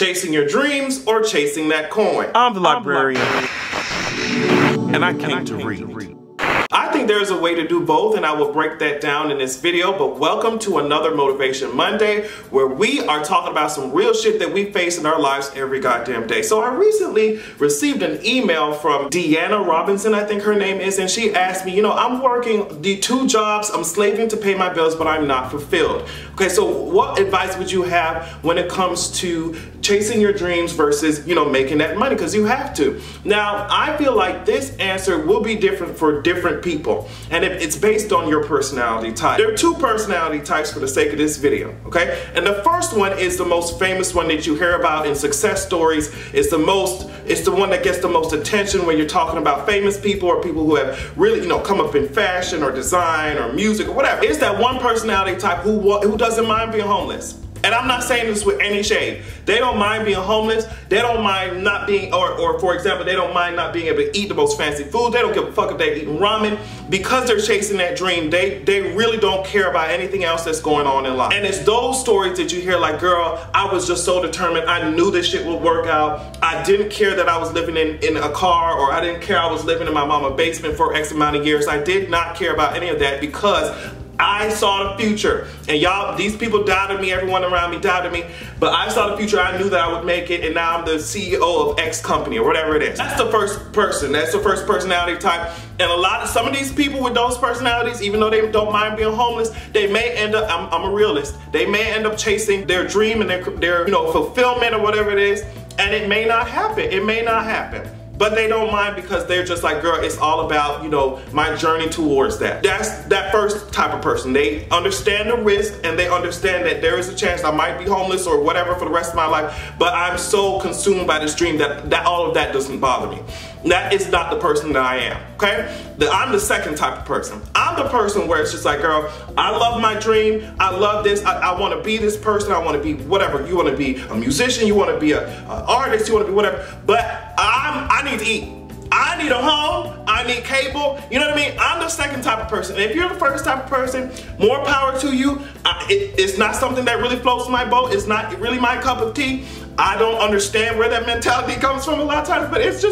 Chasing your dreams or chasing that coin? I'm the librarian, and I came to read. I think there's a way to do both, and I will break that down in this video, but welcome to another Motivation Monday, where we are talking about some real shit that we face in our lives every goddamn day. So I recently received an email from Deanna Robinson, I think her name is, and she asked me, you know, I'm working the 2 jobs, I'm slaving to pay my bills, but I'm not fulfilled. Okay, so what advice would you have when it comes to chasing your dreams versus, you know, making that money? Because you have to. Now, I feel like this answer will be different for different people, and it's based on your personality type. There are 2 personality types for the sake of this video, okay? And the first one is the most famous one that you hear about in success stories. It's the one that gets the most attention when you're talking about famous people or people who have really, you know, come up in fashion or design or music or whatever. It's that one personality type who doesn't mind being homeless. And I'm not saying this with any shade. They don't mind being homeless. They don't mind not being, or for example, they don't mind not being able to eat the most fancy food. They don't give a fuck if they're eating ramen. Because they're chasing that dream, they really don't care about anything else that's going on in life. And it's those stories that you hear like, girl, I was just so determined. I knew this shit would work out. I didn't care that I was living in a car, or I didn't care I was living in my mama's basement for X amount of years. I did not care about any of that because I saw the future. And y'all, these people doubted me, everyone around me doubted me, but I saw the future. I knew that I would make it, and now I'm the CEO of X company or whatever it is. That's the first person. That's the first personality type. And some of these people with those personalities, even though they don't mind being homeless, they may end up, I'm a realist, they may end up chasing their dream and their you know, fulfillment or whatever it is, and it may not happen. It may not happen. But they don't mind because they're just like, girl, it's all about, you know, my journey towards that. That's that first type of person. They understand the risk, and they understand that there is a chance I might be homeless or whatever for the rest of my life, but I'm so consumed by this dream that all of that doesn't bother me. That is not the person that I am, okay? I'm the second type of person. I'm the person where it's just like, girl, I love my dream. I love this. I want to be this person. I want to be whatever. You want to be a musician. You want to be an artist. You want to be whatever. But I need to eat. I need a home. I need cable. You know what I mean? I'm the second type of person. And if you're the first type of person, more power to you. It's not something that really floats my boat. It's not really my cup of tea. I don't understand where that mentality comes from a lot of times, but it's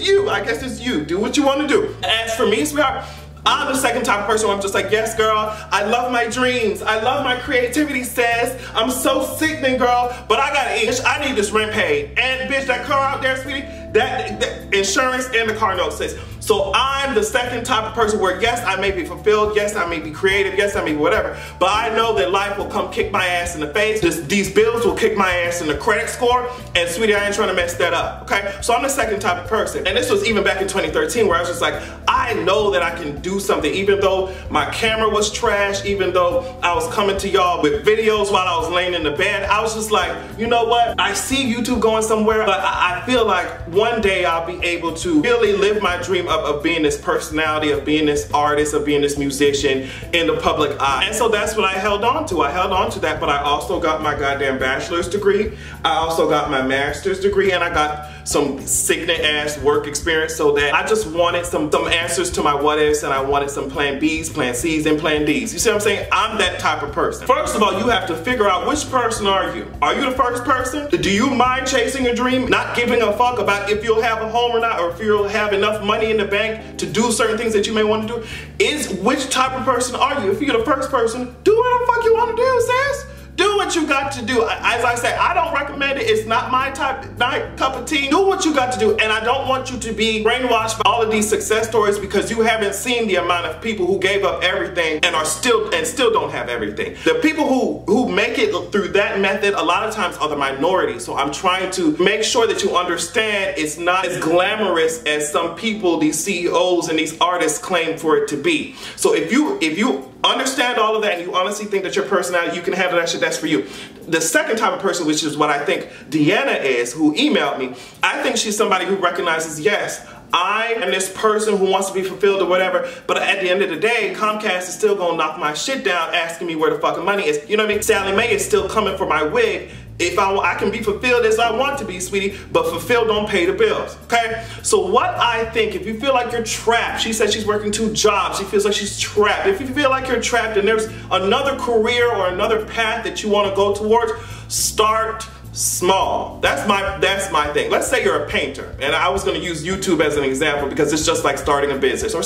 you. I guess it's you. Do what you want to do. As for me, sweetheart, I'm the second type of person where I'm just like, yes, girl, I love my dreams. I love my creativity, sis. I'm so sickening, girl, but I gotta eat. I need this rent paid. And bitch, that car out there, sweetie, that insurance and the car note, sis. So I'm the second type of person where, yes, I may be fulfilled, yes, I may be creative, yes, I may be whatever, but I know that life will come kick my ass in the face. These bills will kick my ass in the credit score, and sweetie, I ain't trying to mess that up, okay? So I'm the second type of person. And this was even back in 2013 where I was just like, I know that I can do something, even though my camera was trash, even though I was coming to y'all with videos while I was laying in the bed. I was just like, you know what? I see YouTube going somewhere, but I feel like one day I'll be able to really live my dream of being this personality, of being this artist, of being this musician in the public eye. And so that's what I held on to. I held on to that, but I also got my goddamn bachelor's degree. I also got my master's degree, and I got some sickening ass work experience, so that I just wanted some answers to my what ifs, and I wanted some plan B's, plan C's, and plan D's. You see what I'm saying? I'm that type of person. First of all, you have to figure out which person are you. Are you the first person? Do you mind chasing a dream, not giving a fuck about if you'll have a home or not, or if you'll have enough money in the bank to do certain things that you may want to do? Which type of person are you? If you're the first person, do what the fuck you want to do, sis. Do what you got to do. As I say, I don't recommend it. It's not my cup of tea. Do what you got to do. And I don't want you to be brainwashed by all of these success stories, because you haven't seen the amount of people who gave up everything and are still don't have everything. The people who make it through that method a lot of times are the minority. So I'm trying to make sure that you understand it's not as glamorous as some people, these CEOs and these artists, claim for it to be. So if you understand all of that and you honestly think that your personality, you can handle that shit, that's for you. The second type of person, which is what I think Deanna is, who emailed me, I think she's somebody who recognizes, yes, I am this person who wants to be fulfilled or whatever, but at the end of the day, Comcast is still gonna knock my shit down asking me where the fucking money is. You know what I mean? Sally Mae is still coming for my wig. If I can be fulfilled as I want to be, sweetie, but fulfilled don't pay the bills, okay? So what I think, if you feel like you're trapped, she said she's working 2 jobs, she feels like she's trapped. If you feel like you're trapped and there's another career or another path that you want to go towards, start small. That's my thing. Let's say you're a painter, and I was going to use YouTube as an example because it's just like starting a business, or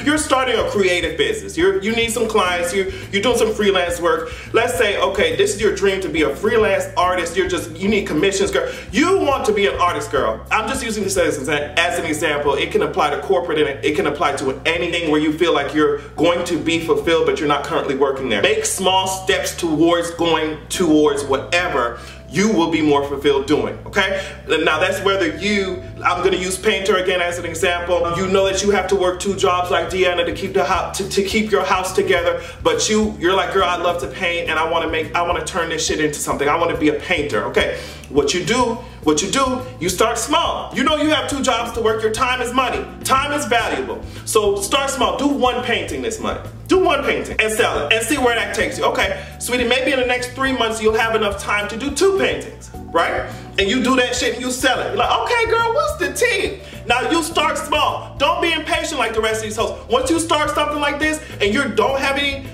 you're starting a creative business. You need some clients. You're doing some freelance work. Let's say, okay, this is your dream to be a freelance artist. You need commissions, girl. You want to be an artist, girl. I'm just using this as an example. It can apply to corporate, and it can apply to anything where you feel like you're going to be fulfilled, but you're not currently working there. Make small steps towards going towards whatever you will be more fulfilled doing, okay? Now that's whether I'm gonna use painter again as an example. You know that you have to work 2 jobs like Deanna to keep the house, to keep your house together, but you're like, girl, I love to paint and I wanna turn this shit into something. I wanna be a painter, okay? What you do, you start small. You know you have 2 jobs to work. Your time is money. Time is valuable. So start small. Do 1 painting this month. Do 1 painting and sell it and see where that takes you. Okay, sweetie, maybe in the next 3 months you'll have enough time to do 2 paintings, right? And you do that shit and you sell it. You're like, okay, girl, what's the tea? Now you start small. Don't be impatient like the rest of these hoes. Once you start something like this and you don't have any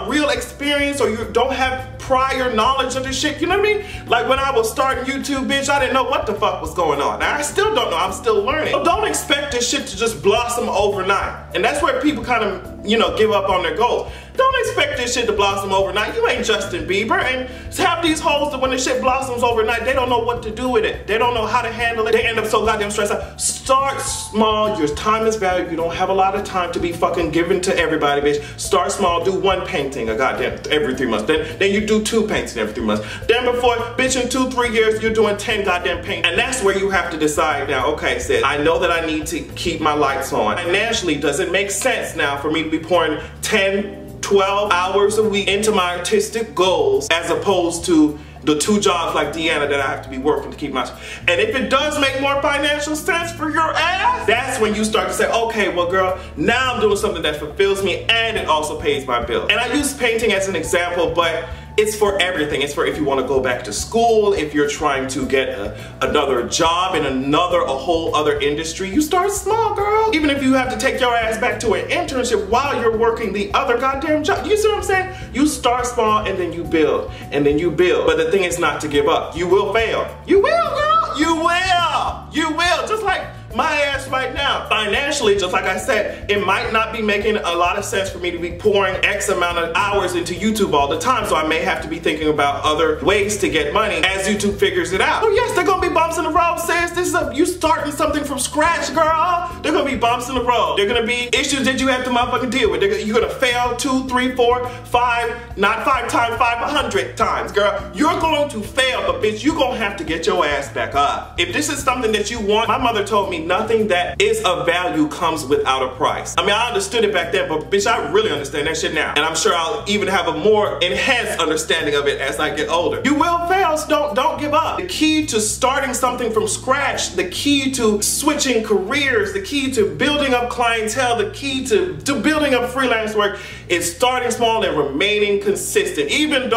real experience, or you don't have prior knowledge of this shit, you know what I mean? Like when I was starting YouTube, bitch, I didn't know what the fuck was going on. Now I still don't know, I'm still learning. So don't expect this shit to just blossom overnight. And that's where people kind of, give up on their goals. Don't expect this shit to blossom overnight. You ain't Justin Bieber. And have these hoes that when the shit blossoms overnight, they don't know what to do with it. They don't know how to handle it. They end up so goddamn stressed out. Start small. Your time is valuable. You don't have a lot of time to be fucking given to everybody, bitch. Start small. Do 1 painting every 3 months. Then you do 2 paintings every 3 months. Then before, bitch, in 2-3 years, you're doing 10 goddamn paintings. And that's where you have to decide now, okay, sis, I know that I need to keep my lights on. Financially, does it make sense now for me to be pouring 10-12 hours a week into my artistic goals as opposed to the 2 jobs like Deanna that I have to be working to keep my... And if it does make more financial sense for your ass, that's when you start to say, okay, well girl, now I'm doing something that fulfills me and it also pays my bill. And I use painting as an example, but it's for everything. It's for if you want to go back to school, if you're trying to get another job in a whole other industry, you start small, girl. Even if you have to take your ass back to an internship while you're working the other goddamn job. You see what I'm saying? You start small and then you build, and then you build. But the thing is not to give up. You will fail. You will, girl. You will. You will. Just like my ass right now. Financially, just like I said, it might not be making a lot of sense for me to be pouring X amount of hours into YouTube all the time, so I may have to be thinking about other ways to get money as YouTube figures it out. Oh yes, there gonna be bumps in the road, sis. You starting something from scratch, girl. There gonna be bumps in the road. There gonna be issues that you have to motherfucking deal with. You're gonna fail 2, 3, 4, 5, not 5 times 5, 100 times, girl. You're going to fail, but bitch, you're gonna have to get your ass back up. If this is something that you want, my mother told me nothing that is of value comes without a price. I mean, I understood it back then, but bitch, I really understand that shit now. And I'm sure I'll even have a more enhanced understanding of it as I get older. You will fail, so don't give up. The key to starting something from scratch, the key to switching careers, the key to building up clientele, the key to building up freelance work is starting small and remaining consistent. Even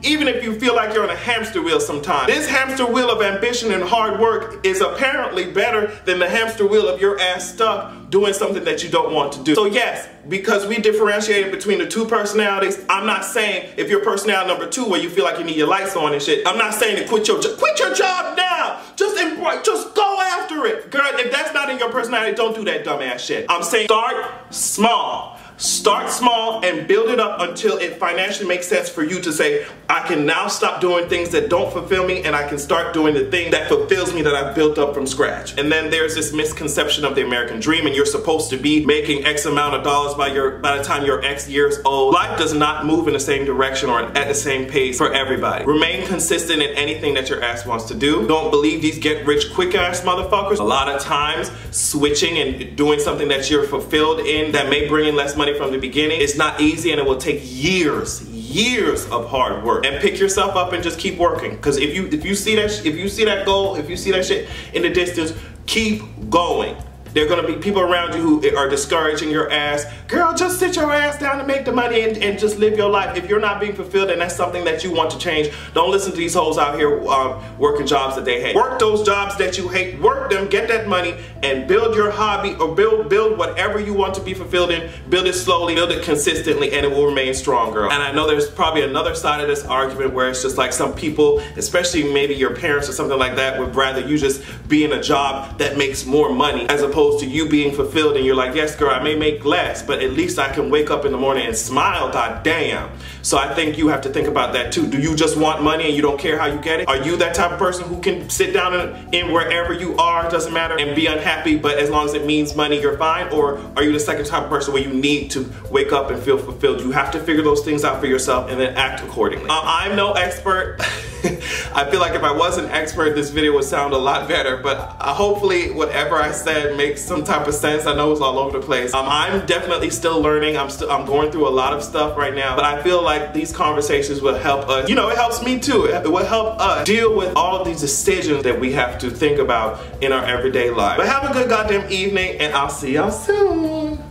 if you feel like you're on a hamster wheel sometimes. This hamster wheel of ambition and hard work is apparently better than the hamster wheel of your ass stuck doing something that you don't want to do. So yes, because we differentiated between the 2 personalities, I'm not saying if you're personality number 2 where you feel like you need your lights on and shit, I'm not saying to quit your job now. Just go after it. Girl, if that's not in your personality, don't do that dumbass shit. I'm saying start small. Start small and build it up until it financially makes sense for you to say, I can now stop doing things that don't fulfill me and I can start doing the thing that fulfills me that I've built up from scratch. And then there's this misconception of the American dream and you're supposed to be making X amount of dollars by the time you're X years old. Life does not move in the same direction or at the same pace for everybody. Remain consistent in anything that your ass wants to do. Don't believe these get rich quick ass motherfuckers. A lot of times switching and doing something that you're fulfilled in that may bring in less money from the beginning, it's not easy and it will take years of hard work. And pick yourself up and just keep working. Because if you see that goal, if you see that shit in the distance, keep going. There are going to be people around you who are discouraging your ass. Girl, just sit your ass down and make the money and just live your life. If you're not being fulfilled and that's something that you want to change, don't listen to these hoes out here working jobs that they hate. Work those jobs that you hate, work them, get that money, and build your hobby or build whatever you want to be fulfilled in. Build it slowly, build it consistently, and it will remain strong, girl. And I know there's probably another side of this argument where it's just like some people, especially maybe your parents or something like that, would rather you just be in a job that makes more money as opposed to you being fulfilled and you're like, yes girl, I may make less, but at least I can wake up in the morning and smile, god damn. So I think you have to think about that too. Do you just want money and you don't care how you get it? Are you that type of person who can sit down in wherever you are, doesn't matter, and be unhappy, but as long as it means money, you're fine? Or are you the second type of person where you need to wake up and feel fulfilled? You have to figure those things out for yourself and then act accordingly. I'm no expert. I feel like if I was an expert, this video would sound a lot better, but hopefully whatever I said makes some type of sense. I know it's all over the place. I'm definitely still learning. I'm going through a lot of stuff right now, but I feel like these conversations will help us. You know, it helps me too. It will help us deal with all of these decisions that we have to think about in our everyday life. But have a good goddamn evening, and I'll see y'all soon.